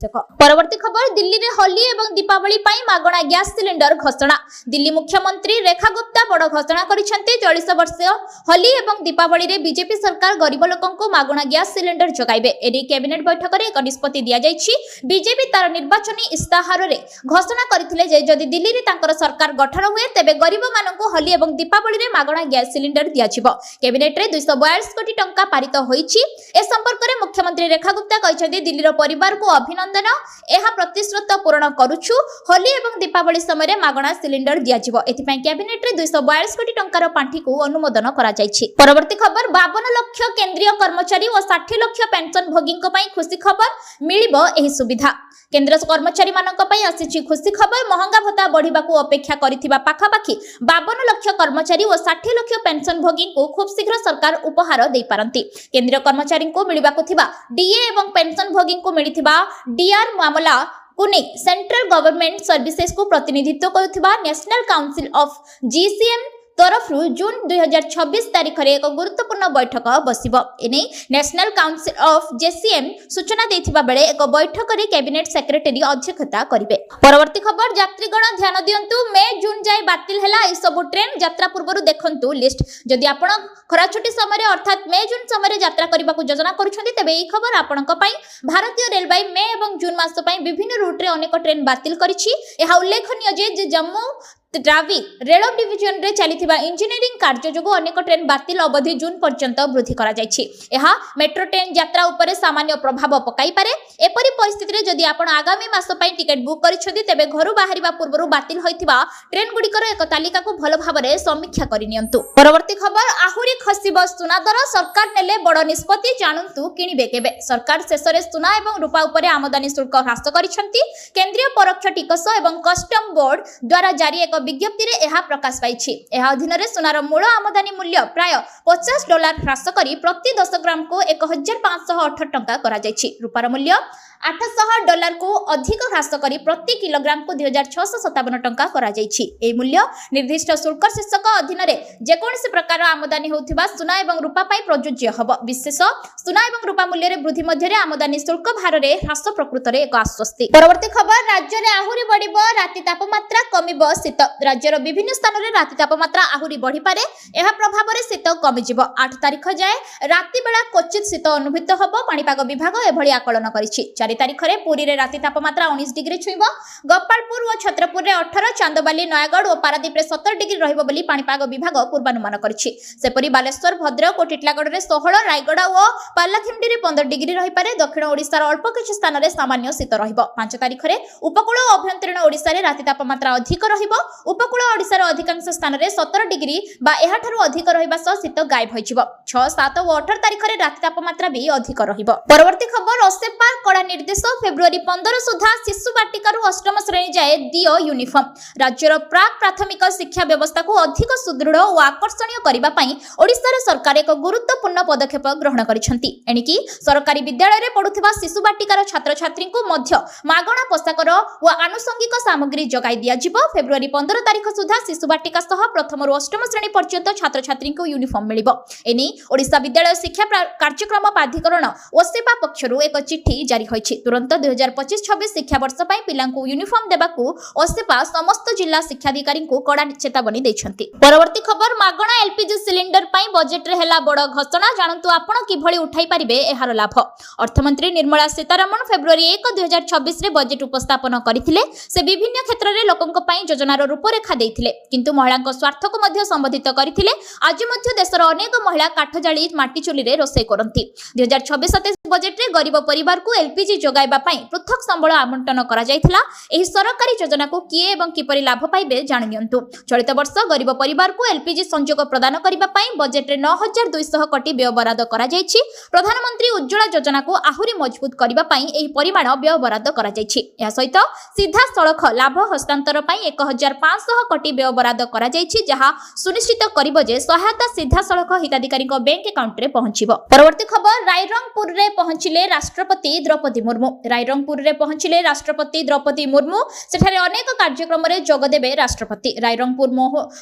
परवर्ती खबर दिल्ली रे होली एवं दीपावली पाई मागणा गैस सिलिंडर घोषणा। दिल्ली मुख्यमंत्री रेखा गुप्ता बड़ घोषणा करिसेंते 40 वर्ष होली एवं दीपावली रे बीजेपी सरकार गरीब लोकन को मागणा गैस सिलिंडर जगाइबे। एडी कैबिनेट बैठक रे एक निष्पत्ति दिया जायछि। बीजेपी तार निर्वाचनी इस्ताहार रे घोषणा करथिले जे जदि दिल्ली रे तांकर सरकार गठन हुए तेबे गरीब माननकु होली एवं दीपावली रे मागणा गैस सिलिंडर दिया जिवो। कैबिनेट रे 242 कोटी टंका पारित होईछि। ए संपर्क रे मुख्यमंत्री रेखा गुप्ता कहिसेंते दिल्ली रो परिवार को अभिनंदन एहा प्रतिश्रुत पूर्ण करूछु। होली एवं दीपावली समय मागणा सिलिंडर दिया जिवो। एथिपई कैबिनेट रे 242 कोटी टंकार पांठी को अनुमोदन करा जायछि। परवर्ती खबर 52 लाख केंद्रीय कर्मचारी और 60 लाख पेंशन भोगींको पई खुशी खबर मिलिबो एही सुविधा। केंद्र कर्मचारी मानक पई आसीछि खुशी खबर। महंगा भत्ता बढ़िबा को अपेक्षा करिथिबा पाखापाखी 52 लाख कर्मचारी और 60 लाख पेंशन भोगी को खूब शीघ्र सरकार उपहार दे पारंती। केंद्रीय कर्मचारी को मिलिबा को थिबा डीए एवं पेंशन भोगी को मिलिथिबा डीआर मामला को नहीं सेंट्रल गवर्नमेंट सर्विसेज को प्रतिनिधित्व करुथिबा नेशनल काउंसिल ऑफ जीसीएम तरफ जून 2026 तारीख रे एक गुरुत्वपूर्ण बैठक बसिबो। एने नेशनल काउंसिल ऑफ जेसीएम सूचना देथिबा बेले एक बैठक रे कैबिनेट सेक्रेटरी अध्यक्षता करिवे। परवर्ती खबर यात्रीगण ध्यान दियंतु मे जून जाय बातिल हैला ए सब ट्रेन यात्रा पूर्व देखंतु लिस्ट। जदि आपण खरा छुट्टी समय अर्थात मे जून समय यात्रा करबा को योजना करूछंती तेबे ए खबर आपणक पई भारतीय रेलवे मे एवं जून मास पई विभिन्न रूट रे अनेक ट्रेन बातिल करिछि। एहा उल्लेखनीय जे जम्मू ट्रावी रेल डिविजन रे चलीथिबा इंजीनियरिंग कार्य जोगो अनेक ट्रेन बातिल अवधि जून पर्यंत वृद्धि करा जायछि। एहा मेट्रो ट्रेन यात्रा उपरे सामान्य प्रभाव पकाई पारे। एपरि परिस्थिति रे जदि आपण आगामी मास पई टिकट बुक करिछथि तेबे घरु बाहरिबा पूर्वरु बातिल होइथिबा ट्रेन गुडीकर एक तालिका को भलो भाबरे समीक्षा करि नियंतु। परवर्ती खबर आहुरी खसिब सुना दर सरकार नेले बड़ निष्पत्ति जानंतु किनिबे केबे। सरकार शेषरे सुना एवं रूपा उपरे आमदानी शुल्क ह्रास करिसंती। केंद्रीय परोक्ष टिकस एवं कस्टम बोर्ड द्वारा जारी एक विज्ञप्ति रे एहा प्रकाश पाइछि। एहा अधीन रे सुनार मूल आमदानी मूल्य प्राय $50 ह्रास करी प्रति 10 ग्राम को 1508 टंका करा जायछि। रूपार मूल्य $800 को अधिक ह्रास करी प्रति किलोग्राम को 2657 टंका करा जायछि। ए मूल्य निर्दिष्ट शुल्क शीर्षक अधीन रे जेकोनसी प्रकार आमदानी होउथिबा सुना एवं रूपा पई प्रयोज्य हबो। विशेष सुना एवं रूपा मूल्य रे वृद्धि मध्य रे आमदानी शुल्क भार रे ह्रास प्रकृत रे एक आश्वस्ति। परवर्ती खबर राज्य रे आहुरी बढ़िबो राति तापमात्रा कमिबो शीत। राज्यर विभिन्न स्थान रे राति तापमात्रा आहुरी बढ़ी पारे। एहा प्रभाव रे शीत कमि जिवो। 8 तारिख जाय राति बेला क्वचित शीत अनुभूत हबो। पाणीपाग विभाग एभली आकलन करिछि। 4 तारिख रे पुरी रे राति तापमात्रा 19 डिग्री छुइबो। गोपालपुर और छत्रपुर रे 18, चांदबाली, नयागढ़ और पारादीप रे 17 डिग्री रहिबो बोली पाणीपाग विभाग पूर्वानुमान करिछि। सेपरि बालेश्वर, भद्रक और टिटलागढ़ रे 16, रायगढ़ और पालाखिंडी रे 15 डिग्री रहि पारे। दक्षिण ओडिसा रे अल्प किछि स्थान रे सामान्य शीत रहिबो। 5 तारिख रे उपकूल और अभ्यंतरीण ओडिसा रे राति तापमात्रा अधिक रहिबो। उपकूल ओडिसा रे अधिकांश स्थान रे 17 डिग्री बा एहा ठारू अधिक रहिबा सह शीत गायब होइजिवो। 6, 7 और 18 तारिख रे राति तापमात्रा भी अधिक रहिबो। परवर्ती खबर ओसेपा कड़ा निर्देश फेब्रुआरी 15 सुधा शिशु बाटिका रु 8म श्रेणी जाए दियो यूनिफॉर्म। राज्यर प्राक प्राथमिक शिक्षा व्यवस्था को अधिक सुदृढ़ और आकर्षणीय करबा पई ओडिसा रे सरकार एक गुरुत्वपूर्ण पदक्षेप ग्रहण करिसंती। एनिकी सरकारी विद्यालय रे पढुथिबा शिशु बाटिकार छात्र छात्री को मध्य मागणा पोशाकर व आनुषंगिक सामग्री जगाई दिया जिवो। फेब्रुआरी 15 तारिख सुधा शिशु बाटिका सह प्रथम रु 8म श्रेणी पर्यंत छात्र छात्री को यूनिफॉर्म मिलिबो। एनी ओडिसा विद्यालय शिक्षा कार्यक्रम प्राधिकरण ओसेपा पक्षरु एक चिट्ठी जारी होइछि। तुरंत 2025-26 शिक्षा वर्ष पई पिलांकु यूनिफॉर्म देबाकू ओसेपा समस्त जिला शिक्षाधिकारी को कड़ा चेतावनी दैछंती। परवर्ती खबर मागणा एलपीजी सिलिंडर पई बजेट रे हैला बड़ घोषणा। जानंतु आपण किभଳି उठाई परिबे एहार लाभ। अर्थमंत्री निर्मला सीतारमण फेब्रुआरी 1, 2026 रे बजेट उपस्थापन करिथिले। से विभिन्न क्षेत्र रे लोकंक पई योजनार रूपरेखा दैथिले किंतु महिलांक स्वार्थ को मध्य संबोधित करिथिले। आज मध्य देशर अनेक महिला काठ जाली माटी चुली रे रोसई करंती। 2026-27 बजेट रे गरीब परिवार को एलपीजी जोगाइबा पई पृथक संबळ आवंटन करा जायथिला। एही सरकारी योजना को किए एवं किपरि लाभ पाइबे जानि नियंतु। चलित वर्ष गरीब परिवार को एलपीजी संयोग प्रदान करिबा पई बजेट रे 9200 कोटी व्यय बराद करा जायछि। प्रधानमंत्री उज्ज्वला योजना को आहुरी मजबूत करिबा पई एही परिमाण व्यय बराद करा जायछि। एहा सहित सीधा सड़क लाभ हस्तांतर पई 1500 कोटी व्यय बराद करा जायछि जहा सुनिश्चित करिबो जे सहायता सीधा सड़क हिताधिकारी बैंक अकाउंट रे पहुंचिबो। परवर्ती खबर रायरंगपुर रे पहुंचिले राष्ट्रपति द्रौपदी मुर्मू रायरंगपुर रे पहुंचिले राष्ट्रपति द्रौपदी मुर्मू सेठारे अनेक कार्यक्रम रे जोग देबे राष्ट्रपति रायरंगपुर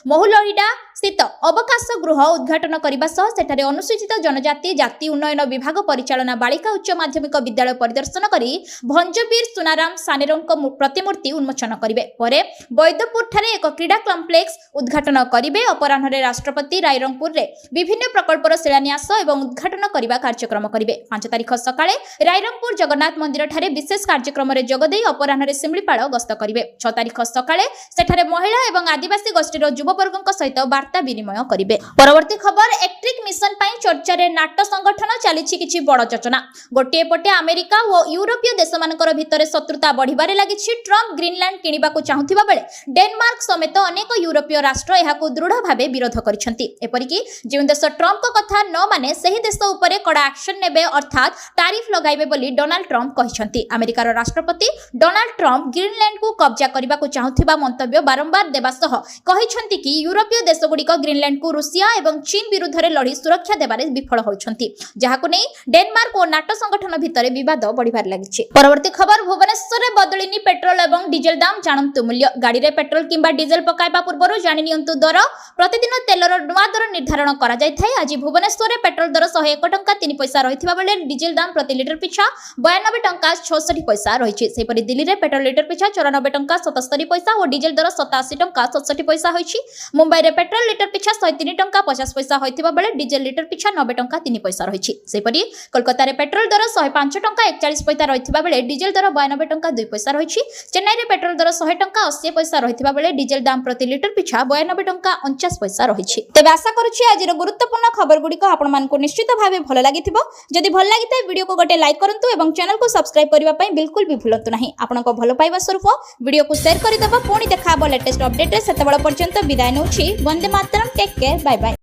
महुलहीडा स्थित अवकाश गृह उद्घाटन करने सह सेठारे अनुसूचित जनजाति जाति उन्नयन विभाग परिचालना बालिका उच्च माध्यमिक विद्यालय परिदर्शन करी भंजवीर सुनाराम सानेरों प्रतिमूर्ति उन्मोचन करिवे परे बैदपुर ठारे एक क्रीडा कॉम्प्लेक्स उद्घाटन करिवे अपराह्न राष्ट्रपति रायरंगपुर रे विभिन्न प्रकल्पर शिलान्यास एवं उद्घाटन करने कार्यक्रम करिवे 5 तारिख सकाळे रायरंगपुर जगन्नाथ मंदिर ठारे विशेष कार्यक्रम रे जोग देई अपराह्न शिमिलीपाल गस्त करिवे 6 तारिख सकाळे सेठारे महिला एवं आदिवासी गोष्ठीर युववर्गक सहित वार्ता विनिमय करिवे। परवर्ती खबर इलेक्ट्रिक मिशन पई चर्चा रे नाटो संगठन चलीछि किछि बड़ योजना गोटे पटे अमेरिका और यूरोपीय देश मानकर भितरे शत्रुता बढ़िबारे लागिछि ट्रम्प ग्रीनलैंड किनिबाकू चाहुथिबा बेले डेनमार्क समेत अनेक यूरोपीय राष्ट्र एहाकू दृढ़ भावे विरोध करिसेंति एपरिकी जे देश ट्रम्प को कथा न माने सही देश उपरे कड़ा एक्शन नेबे अर्थात टैरिफ लगाइबे बोली डोनाल्ड ट्रम्प कहिसेंति अमेरिकार राष्ट्रपति डोनाल्ड ट्रम्प ग्रीनलैंड को कब्जा करबाकू चाहुथिबा मंतव्य बारंबार देबा सह कहिसेंति कि यूरोपीय देशगुड़िक ग्रीनलैंड को रूसिया एवं चीन विरुद्ध रे लड़ी सुरक्षा देबारे विफल होइछंती जहाकू नै डेनमार्क और नाटो संगठन भितरे विवाद बढ़िबार लागिछि। परवर्ती खबर भुवनेश्वर रे बदलिनी पेट्रोल एवं डीजल दाम जानंतु मूल्य गाड़ी रे पेट्रोल किंबा डीजल पकाइबा पूर्वरु जानि नियंतु दर प्रतिदिन तेलर नुआ दर निर्धारण करा जाय थाए आज भुवनेश्वर रे पेट्रोल दर 101 टंका 3 पैसा रहिथिबा बेले डीजल दाम प्रति लिटर पिछा 92 टंका 66 पैसा रहिछि सेपरि दिल्ली रे पेट्रोल लिटर पिछा 94 टंका 77 पैसा और डीजल दर 87 टंका 67 पैसा होइछि। मुंबई रे पेट्रोल लिटर पिछा 103 टंका 50 पैसा होइथिबा बेले डीजल लिटर पिछा 90 टंका 3 पैसा रहिछि सेपरि कोलकाता रे पेट्रोल दर 105 टंका 41 पैसा रहिथिबा बेले डीजल दर 92 टंका 2 पैसा रहिछि। चेन्नई रे पेट्रोल दर 100 टंका 80 पैसा रहिथिबा बेले डीजल दाम प्रति लिटर पिछा 92 टंका 49 पैसा रहिछि। तेबे आशा करूछि आज रो गुरुत्वपूर्ण खबर गुडी को आपण मानको निश्चित भाबे भलो लागिथिबो जदि भल लागिते वीडियो को गोटे लाइक करंतु एवं चैनल को सब्सक्राइब करबा पई बिल्कुल भी भूलंतु नाही आपनको भलो पाइबा स्वरूप वीडियो को शेयर करि दबो पुणी देखाबो लेटेस्ट अपडेट रे सेतेबेल पर्यंत विदाय नउछि Vande Mataram take care bye bye.